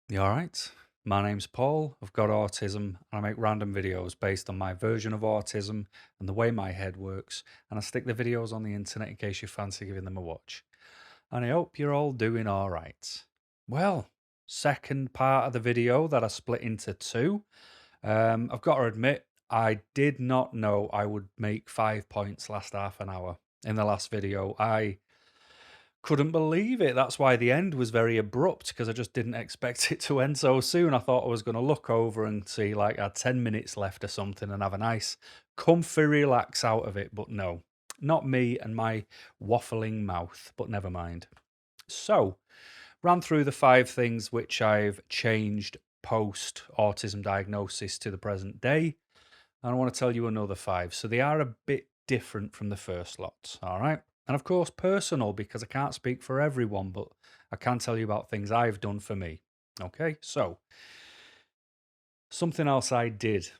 You alright? My name's Paul, I've got autism, and I make random videos based on my version of autism and the way my head works, and I stick the videos on the internet in case you fancy giving them a watch. And I hope you're all doing alright. Well, second part of the video that I split into two. I've got to admit, I did not know I would make 5 points last half an hour. In the last video, I couldn't believe it. That's why the end was very abrupt because I just didn't expect it to end so soon. I thought I was going to look over and see like I had 10 minutes left or something and have a nice comfy relax out of it. But no, not me and my waffling mouth, but never mind. So, ran through the 5 things which I've changed post autism diagnosis to the present day. And I want to tell you another 5. So they are a bit different from the first lot. All right. And of course, personal because I can't speak for everyone, but I can tell you about things I've done for me. Okay. So something else I did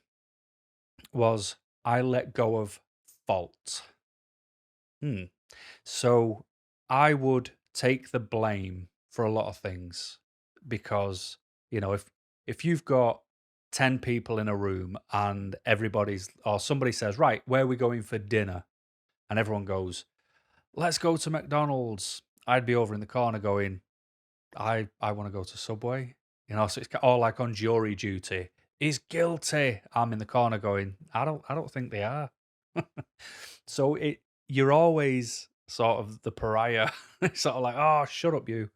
was I let go of fault. So I would take the blame for a lot of things because, if you've got 10 people in a room and everybody's or somebody says, "Right, where are we going for dinner?" and everyone goes, "Let's go to McDonald's." I'd be over in the corner going, "I want to go to Subway." So it's all like on jury duty. He's guilty. I'm in the corner going, I don't think they are. So you're always sort of the pariah. It's sort of like, oh, shut up, you.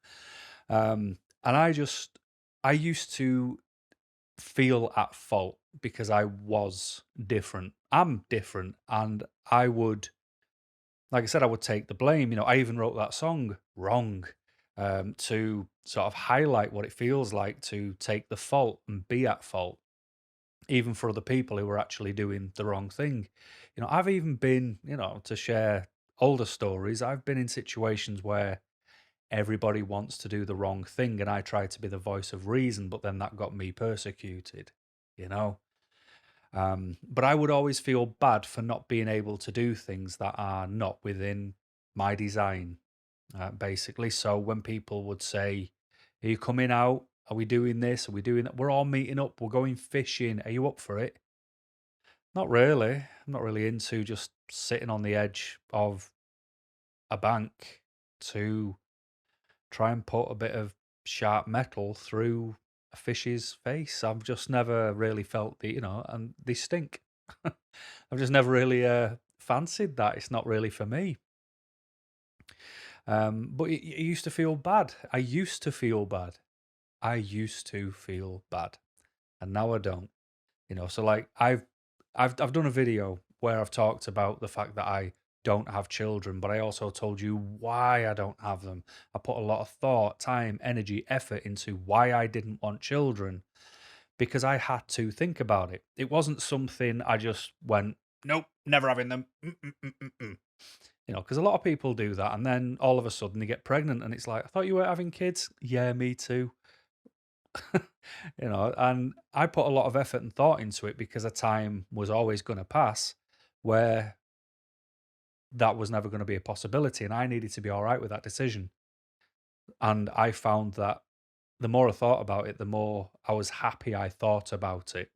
And I used to feel at fault because I was different. I'm different, and I would, like I said, I would take the blame. I even wrote that song wrong, to sort of highlight what it feels like to take the fault and be at fault even for other people who were actually doing the wrong thing. I've even been, to share older stories, I've been in situations where everybody wants to do the wrong thing and I try to be the voice of reason, but then that got me persecuted, you know? But I would always feel bad for not being able to do things that are not within my design, basically. So when people would say, "Are you coming out? Are we doing this? Are we doing that? We're all meeting up. We're going fishing. Are you up for it?" Not really. I'm not really into just sitting on the edge of a bank to try and put a bit of sharp metal through a fish's face. I've just never really felt and they stink. I've just never really fancied that. It's not really for me. But it used to feel bad. I used to feel bad. I used to feel bad, and now I don't. So like I've done a video where I've talked about the fact that I don't have children, but I also told you why I don't have them. I put a lot of thought, time, energy, effort into why I didn't want children because I had to think about it. It wasn't something I just went, nope, never having them. Mm. Because a lot of people do that, and then all of a sudden they get pregnant, and it's like, I thought you were having kids. Yeah, me too. And I put a lot of effort and thought into it because a time was always going to pass where that was never going to be a possibility. And I needed to be all right with that decision. And I found that the more I thought about it, the more I was happy I thought about it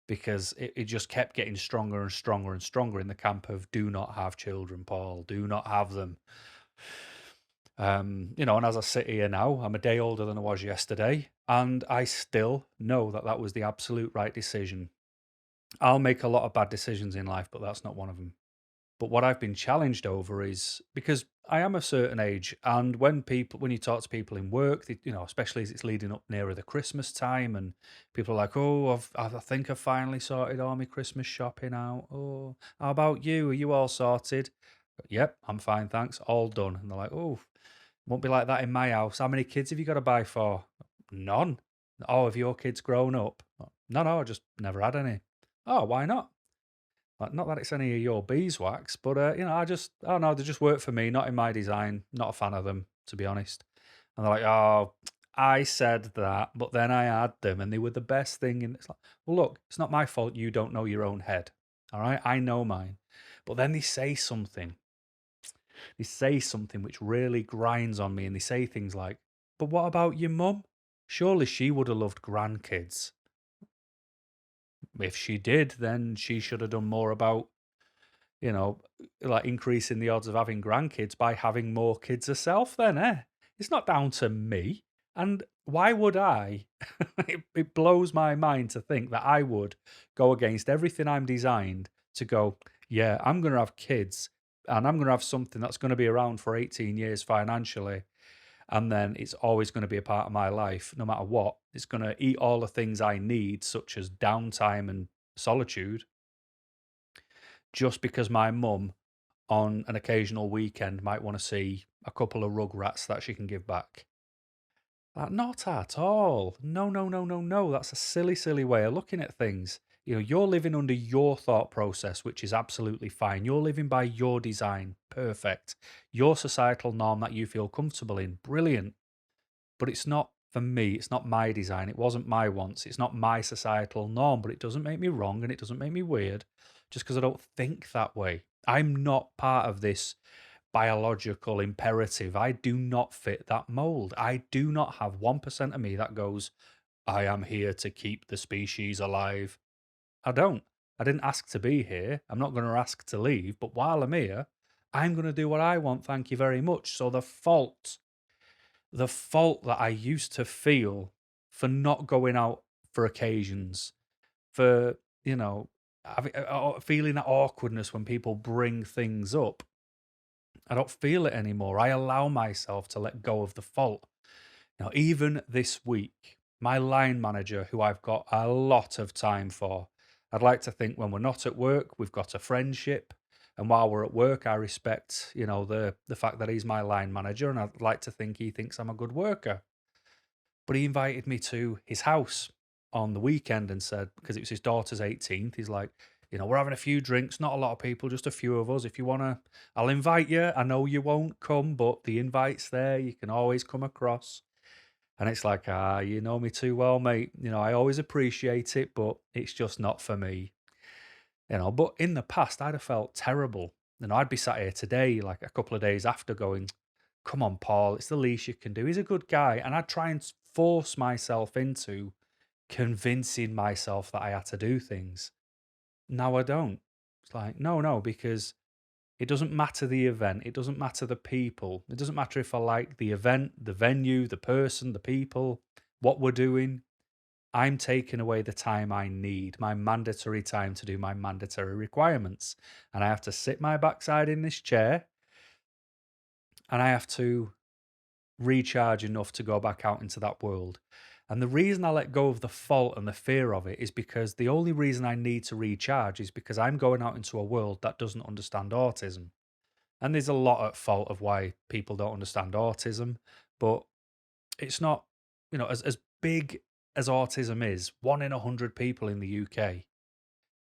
because it just kept getting stronger and stronger and stronger in the camp of do not have children, Paul, do not have them. And as I sit here now, I'm a day older than I was yesterday, and I still know that that was the absolute right decision. I'll make a lot of bad decisions in life, but that's not one of them. But what I've been challenged over is because I am a certain age, and when you talk to people in work, especially as it's leading up nearer the Christmas time, and people are like, "Oh, I think I've finally sorted all my Christmas shopping out. Oh, how about you? Are you all sorted?" Yep, I'm fine, thanks. All done. And they're like, "Oh, won't be like that in my house. How many kids have you got to buy for?" None. "Oh, have your kids grown up?" No, I just never had any." "Oh, why not?" Like, not that it's any of your beeswax, but I don't know, they just work for me, not in my design. Not a fan of them, to be honest. And they're like, "Oh, I said that, but then I had them, and they were the best thing." And it's like, well, look, it's not my fault you don't know your own head. All right, I know mine. But then they say something. They say something which really grinds on me, and they say things like, "But what about your mum? Surely she would have loved grandkids. If she did, then she should have done more about, you know, like increasing the odds of having grandkids by having more kids herself then, eh? It's not down to me. And why would I? It blows my mind to think that I would go against everything I'm designed to go, yeah, I'm going to have kids and I'm going to have something that's going to be around for 18 years financially. And then it's always going to be a part of my life, no matter what. It's going to eat all the things I need, such as downtime and solitude, just because my mum on an occasional weekend might want to see a couple of rugrats that she can give back. Not at all. No, no, no, no, no. That's a silly, silly way of looking at things. You're living under your thought process, which is absolutely fine. You're living by your design. Perfect. Your societal norm that you feel comfortable in. Brilliant. But it's not for me. It's not my design. It wasn't my wants. It's not my societal norm, but it doesn't make me wrong and it doesn't make me weird just because I don't think that way. I'm not part of this biological imperative. I do not fit that mold. I do not have 1% of me that goes, I am here to keep the species alive. I don't. I didn't ask to be here. I'm not going to ask to leave. But while I'm here, I'm going to do what I want. Thank you very much. So the fault that I used to feel for not going out for occasions, for, feeling that awkwardness when people bring things up, I don't feel it anymore. I allow myself to let go of the fault. Now, even this week, my line manager, who I've got a lot of time for, I'd like to think when we're not at work, we've got a friendship. And while we're at work, I respect, the fact that he's my line manager, and I'd like to think he thinks I'm a good worker. But he invited me to his house on the weekend and said, because it was his daughter's 18th, he's like, we're having a few drinks, not a lot of people, just a few of us. If you want to, I'll invite you. I know you won't come, but the invite's there. You can always come across. And it's like, you know me too well, mate. I always appreciate it, but it's just not for me. But in the past, I'd have felt terrible. I'd be sat here today, like a couple of days after, going, come on, Paul, it's the least you can do. He's a good guy. And I'd try and force myself into convincing myself that I had to do things. Now I don't. It's like, no, no, because it doesn't matter the event. It doesn't matter the people. It doesn't matter if I like the event, the venue, the person, the people, what we're doing. I'm taking away the time I need, my mandatory time to do my mandatory requirements. And I have to sit my backside in this chair and I have to recharge enough to go back out into that world. And the reason I let go of the fault and the fear of it is because the only reason I need to recharge is because I'm going out into a world that doesn't understand autism. And there's a lot at fault of why people don't understand autism, but it's not, as big as autism is, 1 in 100 people in the UK,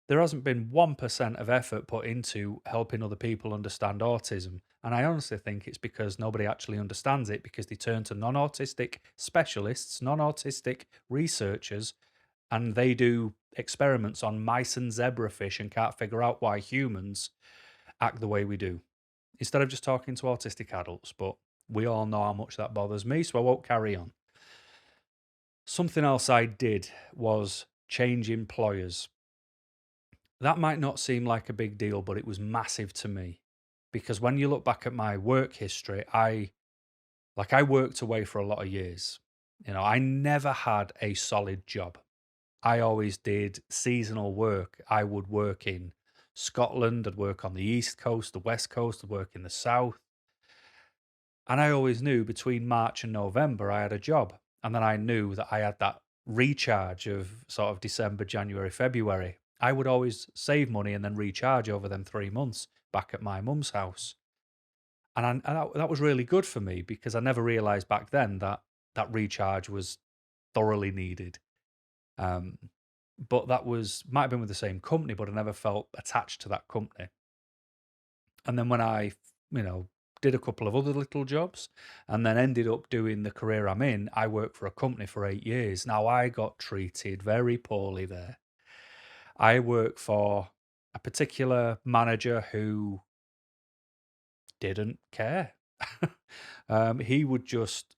there hasn't been 1% of effort put into helping other people understand autism. And I honestly think it's because nobody actually understands it because they turn to non autistic specialists, non autistic researchers, and they do experiments on mice and zebrafish and can't figure out why humans act the way we do. Instead of just talking to autistic adults, but we all know how much that bothers me, so I won't carry on. Something else I did was change employers. That might not seem like a big deal, but it was massive to me because when you look back at my work history, I worked away for a lot of years. I never had a solid job. I always did seasonal work. I would work in Scotland, I'd work on the East Coast, the West Coast, I'd work in the South. And I always knew between March and November I had a job. And then I knew that I had that recharge of sort of December, January, February. I would always save money and then recharge over them 3 months back at my mum's house. And that was really good for me because I never realized back then that that recharge was thoroughly needed. Um, but that might have been with the same company, but I never felt attached to that company. And then when I, did a couple of other little jobs and then ended up doing the career I'm in, I worked for a company for 8 years. Now, I got treated very poorly there. I worked for a particular manager who didn't care. He would just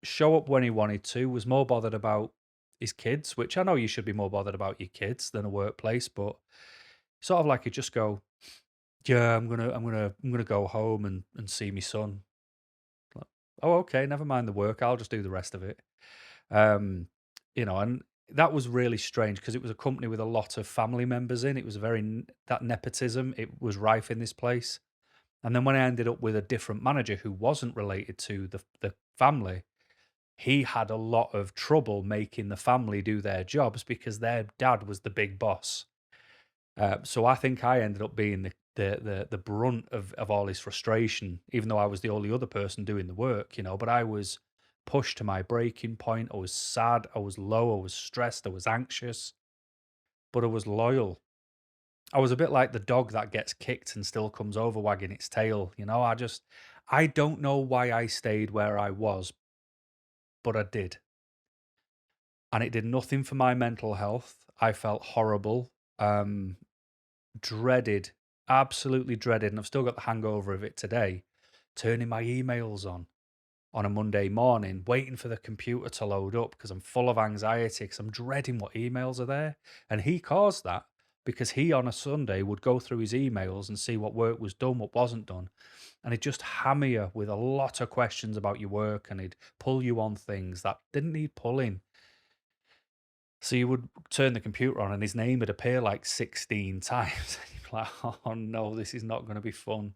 show up when he wanted to, was more bothered about his kids, which I know you should be more bothered about your kids than a workplace, but sort of like he'd just go, "Yeah, I'm gonna go home and see my son." Like, "Oh, okay, never mind the work. I'll just do the rest of it." Um, and that was really strange because it was a company with a lot of family members in. It was a very that nepotism. It was rife in this place. And then when I ended up with a different manager who wasn't related to the family, he had a lot of trouble making the family do their jobs because their dad was the big boss. So I think I ended up being the brunt of all his frustration, even though I was the only other person doing the work, But I was pushed to my breaking point. I was sad. I was low. I was stressed. I was anxious, but I was loyal. I was a bit like the dog that gets kicked and still comes over wagging its tail. I don't know why I stayed where I was, but I did. And it did nothing for my mental health. I felt horrible. Um, Dreaded, absolutely dreaded, and I've still got the hangover of it today, turning my emails on a Monday morning, waiting for the computer to load up because I'm full of anxiety because I'm dreading what emails are there. And he caused that because he on a Sunday would go through his emails and see what work was done, what wasn't done. And he'd just hammer you with a lot of questions about your work and he'd pull you on things that didn't need pulling. So you would turn the computer on and his name would appear like 16 times. And you'd be like, oh no, this is not going to be fun.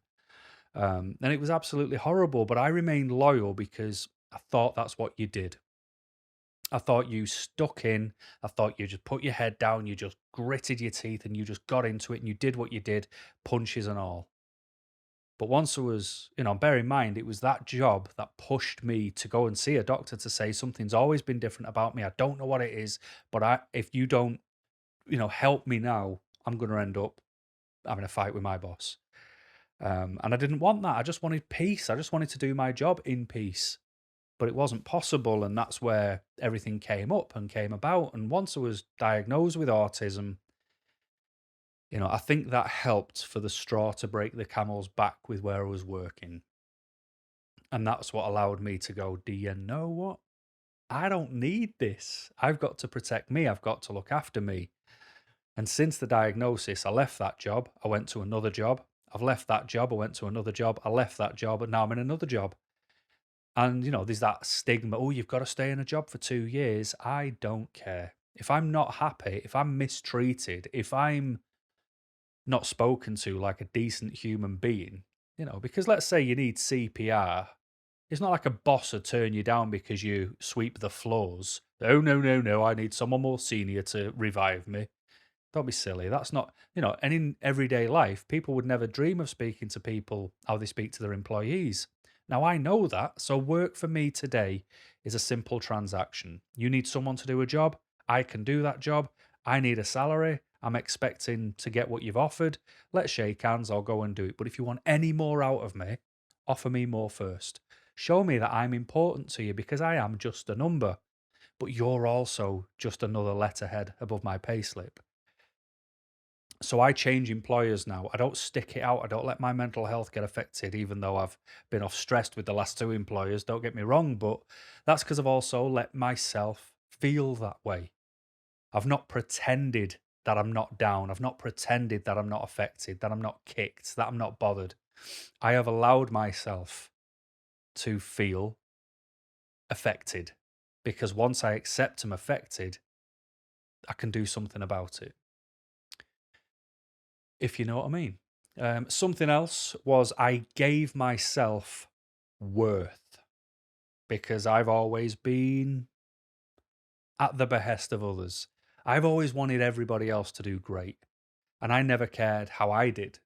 And it was absolutely horrible, but I remained loyal because I thought that's what you did. I thought you stuck in. I thought you just put your head down, you just gritted your teeth and you just got into it and you did what you did, punches and all. But once I was, bear in mind, it was that job that pushed me to go and see a doctor to say something's always been different about me. I don't know what it is, but if you don't, help me now, I'm going to end up having a fight with my boss. And I didn't want that. I just wanted peace. I just wanted to do my job in peace. But it wasn't possible. And that's where everything came up and came about. And once I was diagnosed with autism, I think that helped for the straw to break the camel's back with where I was working. And that's what allowed me to go, do you know what? I don't need this. I've got to protect me. I've got to look after me. And since the diagnosis, I left that job. I went to another job. I've left that job. I went to another job. I left that job. And now I'm in another job. And, there's that stigma. Oh, you've got to stay in a job for 2 years. I don't care. If I'm not happy, if I'm mistreated, if I'm not spoken to like a decent human being, because let's say you need CPR. It's not like a boss would turn you down because you sweep the floors. Oh, no, no, no. I need someone more senior to revive me. Don't be silly. That's not, and in everyday life, people would never dream of speaking to people how they speak to their employees. Now, I know that. So, work for me today is a simple transaction. You need someone to do a job. I can do that job. I need a salary. I'm expecting to get what you've offered. Let's shake hands. I'll go and do it. But if you want any more out of me, offer me more first. Show me that I'm important to you because I am just a number, but you're also just another letterhead above my payslip. So I change employers now. I don't stick it out. I don't let my mental health get affected, even though I've been off stressed with the last two employers. Don't get me wrong, but that's because I've also let myself feel that way. I've not pretended that I'm not down. I've not pretended that I'm not affected, that I'm not kicked, that I'm not bothered. I have allowed myself to feel affected because once I accept I'm affected, I can do something about it. If you know what I mean. Something else was I gave myself worth because I've always been at the behest of others. I've always wanted everybody else to do great, and I never cared how I did.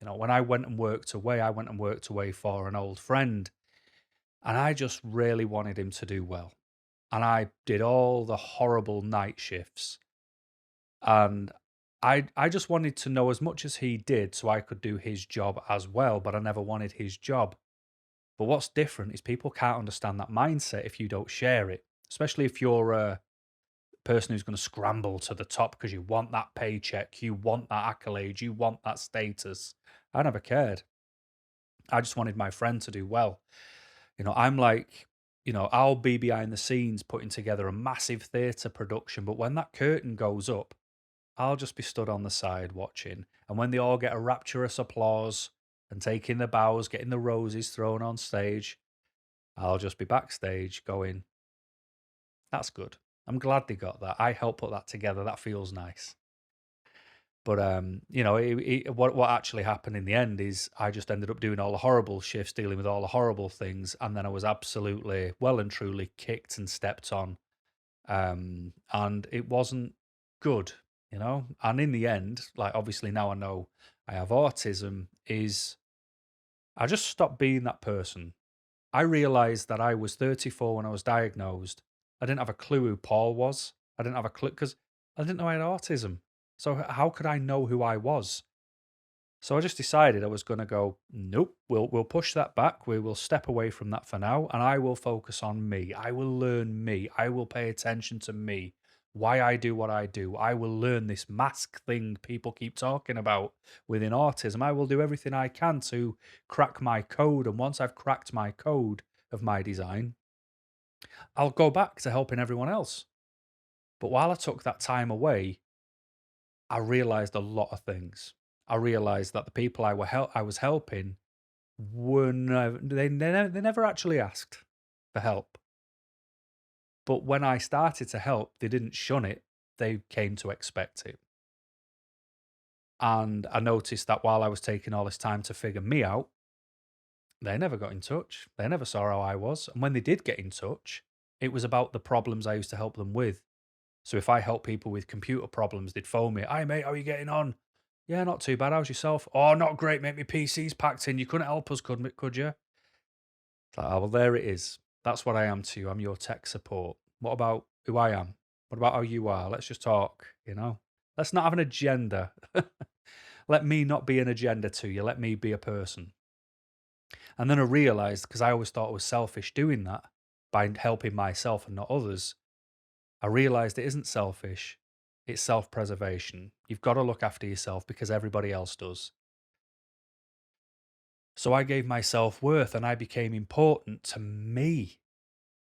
When I went and worked away, I went and worked away for an old friend, and I just really wanted him to do well. And I did all the horrible night shifts, and I just wanted to know as much as he did so I could do his job as well, but I never wanted his job. But what's different is people can't understand that mindset if you don't share it, especially if you're a person who's going to scramble to the top because you want that paycheck, you want that accolade, you want that status. I never cared. I just wanted my friend to do well. I'm like, I'll be behind the scenes putting together a massive theatre production, but when that curtain goes up, I'll just be stood on the side watching. And when they all get a rapturous applause and taking the bows, getting the roses thrown on stage, I'll just be backstage going, that's good. I'm glad they got that. I helped put that together. That feels nice. But what actually happened in the end is I just ended up doing all the horrible shifts, dealing with all the horrible things, and then I was absolutely well and truly kicked and stepped on, and it wasn't good, And in the end, like obviously now I know I have autism, is I just stopped being that person. I realized that I was 34 when I was diagnosed. I didn't have a clue who Paul was. I didn't have a clue because I didn't know I had autism. So how could I know who I was? So I just decided I was going to go, nope, we'll push that back. We will step away from that for now, and I will focus on me. I will learn me. I will pay attention to me, why I do what I do. I will learn this mask thing people keep talking about within autism. I will do everything I can to crack my code, and once I've cracked my code of my design, I'll go back to helping everyone else. But while I took that time away, I realized a lot of things. I realized that the people I was helping were never, they never actually asked for help. But when I started to help, they didn't shun it. They came to expect it. And I noticed that while I was taking all this time to figure me out, they never got in touch. They never saw how I was. And when they did get in touch, it was about the problems I used to help them with. So if I help people with computer problems, they'd phone me. Hi, mate, how are you getting on? Yeah, not too bad. How's yourself? Oh, not great, mate. My PC's packed in. You couldn't help us, could you? It's like, oh, well, there it is. That's what I am to you. I'm your tech support. What about who I am? What about how you are? Let's just talk. Let's not have an agenda. Let me not be an agenda to you. Let me be a person. And then I realized, because I always thought I was selfish doing that by helping myself and not others, I realized it isn't selfish. It's self-preservation. You've got to look after yourself because everybody else does. So I gave myself worth and I became important to me.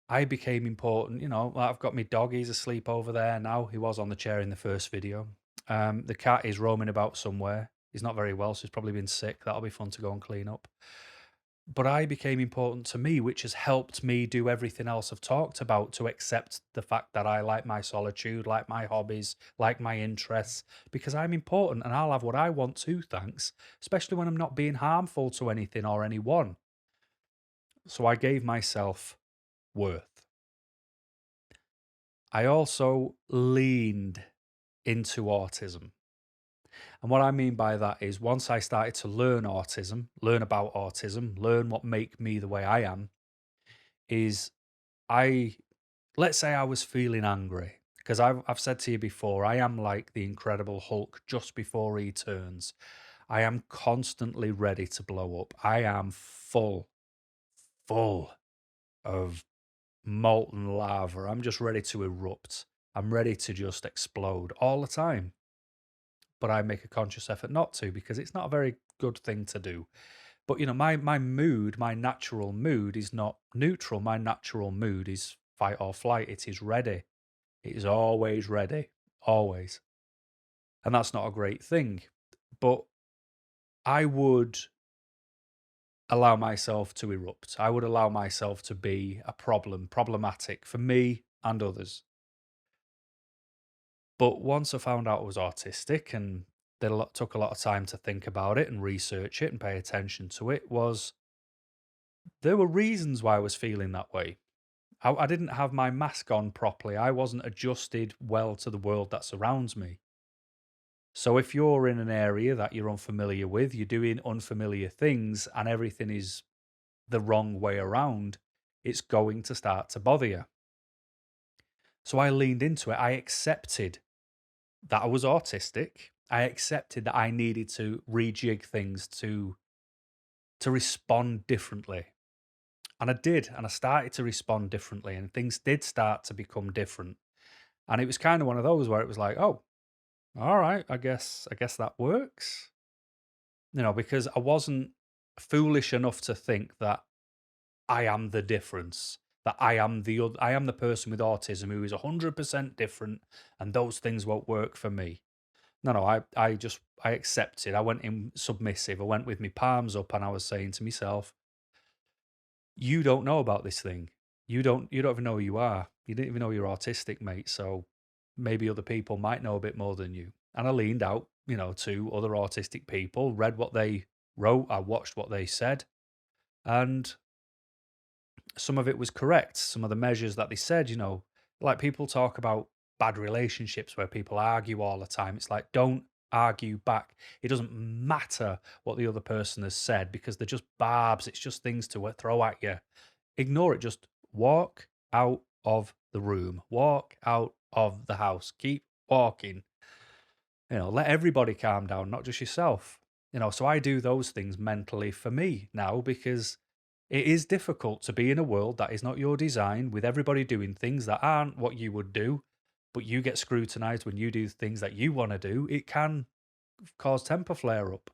I became important, I've got my dog, he's asleep over there now. He was on the chair in the first video. The cat is roaming about somewhere. He's not very well, so he's probably been sick. That'll be fun to go and clean up. But I became important to me, which has helped me do everything else I've talked about, to accept the fact that I like my solitude, like my hobbies, like my interests, because I'm important and I'll have what I want too, thanks, especially when I'm not being harmful to anything or anyone. So I gave myself worth. I also leaned into autism. And what I mean by that is once I started to learn about autism, learn what make me the way I am, is let's say I was feeling angry, because I've said to you before, I am like the Incredible Hulk just before he turns. I am constantly ready to blow up. I am full of molten lava. I'm just ready to erupt. I'm ready to just explode all the time. But I make a conscious effort not to, because it's not a very good thing to do. But my mood, my natural mood is not neutral. My natural mood is fight or flight. It is ready. It is always ready. Always. And that's not a great thing. But I would allow myself to erupt. I would allow myself to be a problematic for me and others. But once I found out I was autistic, and took a lot of time to think about it and research it and pay attention to it, there were reasons why I was feeling that way. I didn't have my mask on properly. I wasn't adjusted well to the world that surrounds me. So if you're in an area that you're unfamiliar with, you're doing unfamiliar things and everything is the wrong way around, it's going to start to bother you. So I leaned into it. I accepted that I was autistic. I accepted that I needed to rejig things to respond differently. And I did, and I started to respond differently, and things did start to become different. And it was kind of one of those where it was like, oh, all right, I guess that works. Because I wasn't foolish enough to think that I am the difference, that I am the person with autism who is 100% different, and those things won't work for me. No, no, I accepted. I went in submissive. I went with my palms up, and I was saying to myself, "You don't know about this thing. You don't even know who you are. You didn't even know you're autistic, mate. So maybe other people might know a bit more than you." And I leaned out, to other autistic people, read what they wrote, I watched what they said, and some of it was correct. Some of the measures that they said, like people talk about bad relationships where people argue all the time. It's like, don't argue back. It doesn't matter what the other person has said because they're just barbs. It's just things to throw at you. Ignore it. Just walk out of the room, walk out of the house, keep walking. Let everybody calm down, not just yourself. So I do those things mentally for me now because it is difficult to be in a world that is not your design with everybody doing things that aren't what you would do, but you get scrutinized when you do things that you want to do. It can cause temper flare up.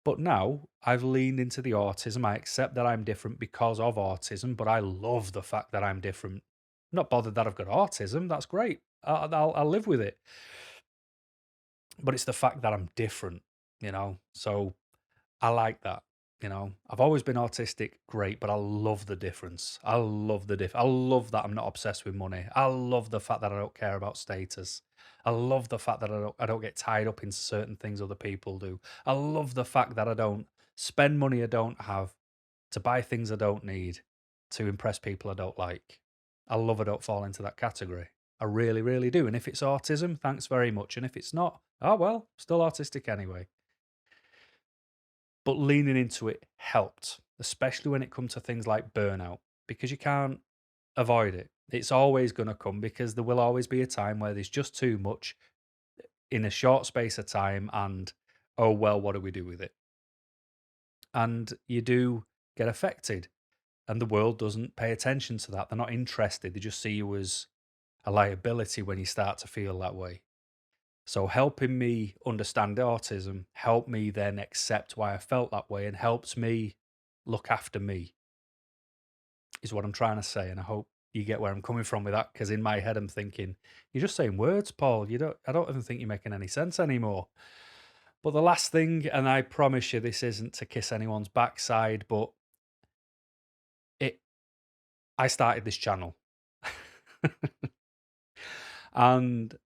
But now I've leaned into the autism. I accept that I'm different because of autism, but I love the fact that I'm different. I'm not bothered that I've got autism. That's great. I'll live with it. But it's the fact that I'm different. So I like that. I've always been autistic, great, but I love the difference. I love I love that I'm not obsessed with money. I love the fact that I don't care about status. I love the fact that I don't get tied up into certain things other people do. I love the fact that I don't spend money I don't have to buy things I don't need to impress people I don't like. I love I don't fall into that category. I really, really do. And if it's autism, thanks very much. And if it's not, oh well, still autistic anyway. But leaning into it helped, especially when it comes to things like burnout, because you can't avoid it. It's always going to come because there will always be a time where there's just too much in a short space of time, and oh well, what do we do with it? And you do get affected, and the world doesn't pay attention to that. They're not interested. They just see you as a liability when you start to feel that way. So helping me understand autism helped me then accept why I felt that way and helps me look after me, is what I'm trying to say. And I hope you get where I'm coming from with that, because in my head I'm thinking, you're just saying words, Paul. I don't even think you're making any sense anymore. But the last thing, and I promise you this isn't to kiss anyone's backside, but it I started this channel. And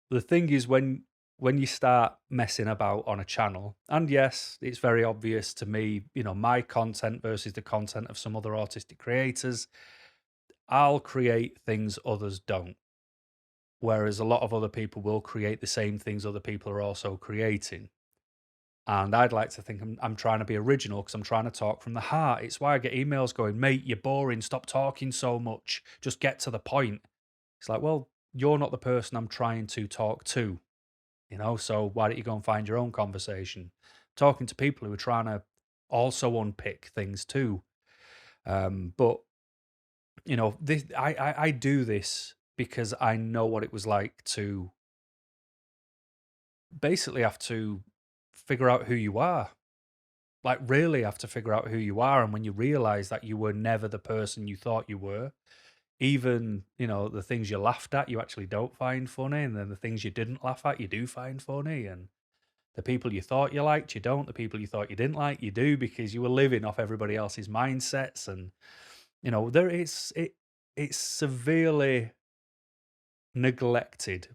the thing is, when you start messing about on a channel, and yes, it's very obvious to me, my content versus the content of some other autistic creators, I'll create things others don't. Whereas a lot of other people will create the same things other people are also creating. And I'd like to think I'm trying to be original because I'm trying to talk from the heart. It's why I get emails going, mate, you're boring. Stop talking so much. Just get to the point. It's like, well, you're not the person I'm trying to talk to. So why don't you go and find your own conversation? Talking to people who are trying to also unpick things too. But this I do this because I know what it was like to basically have to figure out who you are. Like really have to figure out who you are, and when you realize that you were never the person you thought you were, even the things you laughed at you actually don't find funny, and then the things you didn't laugh at you do find funny, and the people you thought you liked, you don't. The people you thought you didn't like, you do, because you were living off everybody else's mindsets. And it's severely neglected,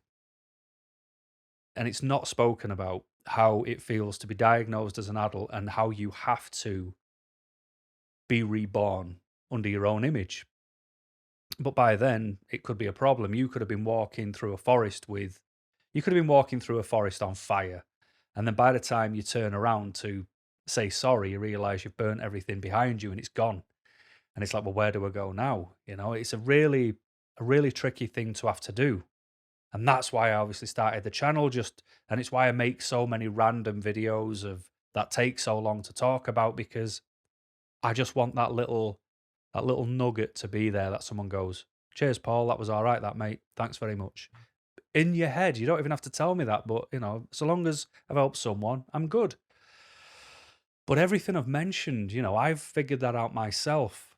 and it's not spoken about how it feels to be diagnosed as an adult and how you have to be reborn under your own image. But by then, it could be a problem. You could have been walking through a forest on fire. And then by the time you turn around to say sorry, you realize you've burnt everything behind you and it's gone. And it's like, well, where do I go now? It's a really tricky thing to have to do. And that's why I obviously started the channel, and it's why I make so many random videos that take so long to talk about, because I just want that little nugget to be there that someone goes, cheers, Paul, that was all right, that, mate. Thanks very much. In your head, you don't even have to tell me that, but, so long as I've helped someone, I'm good. But everything I've mentioned, I've figured that out myself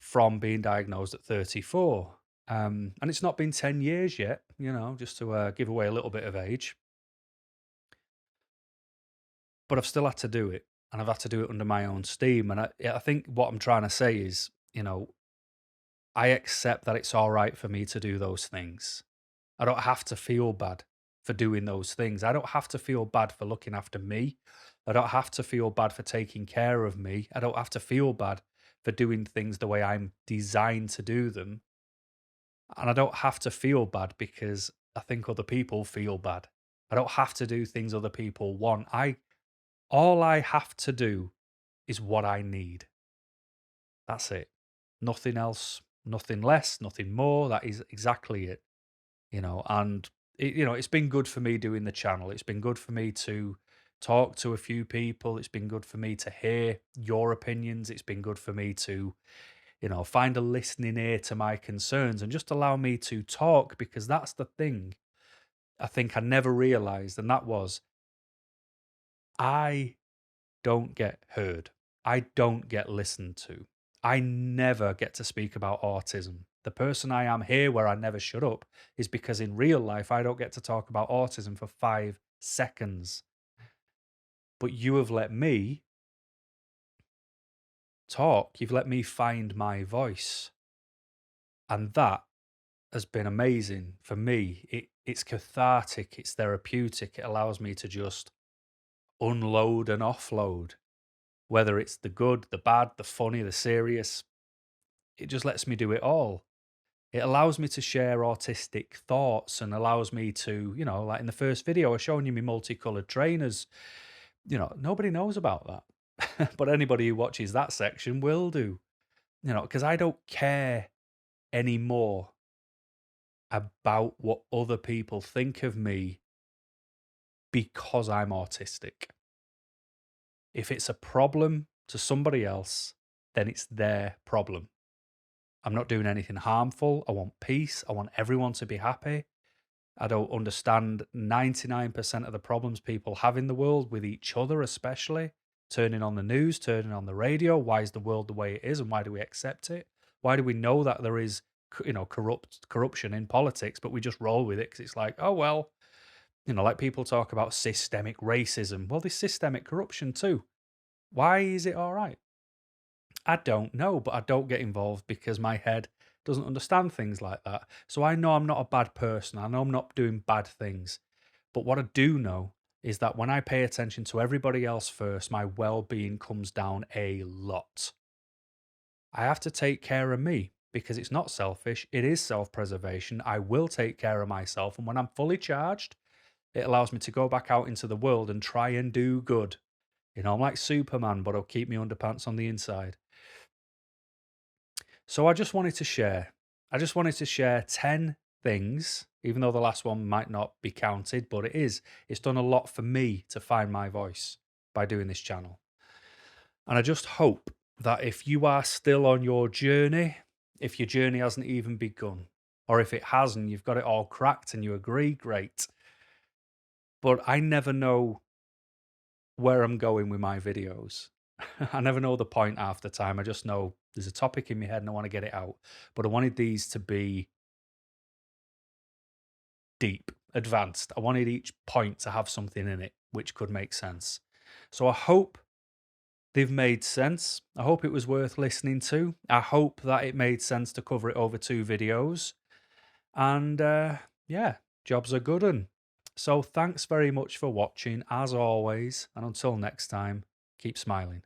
from being diagnosed at 34. And it's not been 10 years yet, just to give away a little bit of age, but I've still had to do it. And I've had to do it under my own steam. And I think what I'm trying to say is, I accept that it's all right for me to do those things. I don't have to feel bad for doing those things. I don't have to feel bad for looking after me. I don't have to feel bad for taking care of me. I don't have to feel bad for doing things the way I'm designed to do them. And I don't have to feel bad because I think other people feel bad. I don't have to do things other people want. All I have to do is what I need. That's it. Nothing else, nothing less, nothing more. That is exactly it. And it's been good for me doing the channel. It's been good for me to talk to a few people. It's been good for me to hear your opinions. It's been good for me to, find a listening ear to my concerns and just allow me to talk, because that's the thing I think I never realized. And that was, I don't get heard. I don't get listened to. I never get to speak about autism. The person I am here, where I never shut up, is because in real life, I don't get to talk about autism for 5 seconds. But you have let me talk. You've let me find my voice. And that has been amazing for me. It's cathartic, it's therapeutic. It allows me to just unload and offload, whether it's the good, the bad, the funny, the serious. It just lets me do it all. It allows me to share autistic thoughts and allows me to, like in the first video, I was showing you my multicolored trainers. Nobody knows about that. But anybody who watches that section will do, because I don't care anymore about what other people think of me because I'm autistic. If it's a problem to somebody else, then it's their problem. I'm not doing anything harmful. I want peace. I want everyone to be happy. I don't understand 99% of the problems people have in the world with each other, especially turning on the news, turning on the radio. Why is the world the way it is, and why do we accept it? Why do we know that there is, corruption in politics, but we just roll with it because it's like, oh well, like people talk about systemic racism. Well, there's systemic corruption too. Why is it all right? I don't know, but I don't get involved because my head doesn't understand things like that. So I know I'm not a bad person. I know I'm not doing bad things. But what I do know is that when I pay attention to everybody else first, my well being comes down a lot. I have to take care of me because it's not selfish, it is self preservation. I will take care of myself. And when I'm fully charged, it allows me to go back out into the world and try and do good. I'm like Superman, but I'll keep my underpants on the inside. So I just wanted to share. I just wanted to share 10 things, even though the last one might not be counted, but it is. It's done a lot for me to find my voice by doing this channel. And I just hope that if you are still on your journey, if your journey hasn't even begun, or if it has and you've got it all cracked and you agree, great. But I never know where I'm going with my videos. I never know the point half the time. I just know there's a topic in my head and I want to get it out. But I wanted these to be deep, advanced. I wanted each point to have something in it which could make sense. So I hope they've made sense. I hope it was worth listening to. I hope that it made sense to cover it over 2 videos. And yeah, jobs are good. And so thanks very much for watching, as always. And until next time, keep smiling.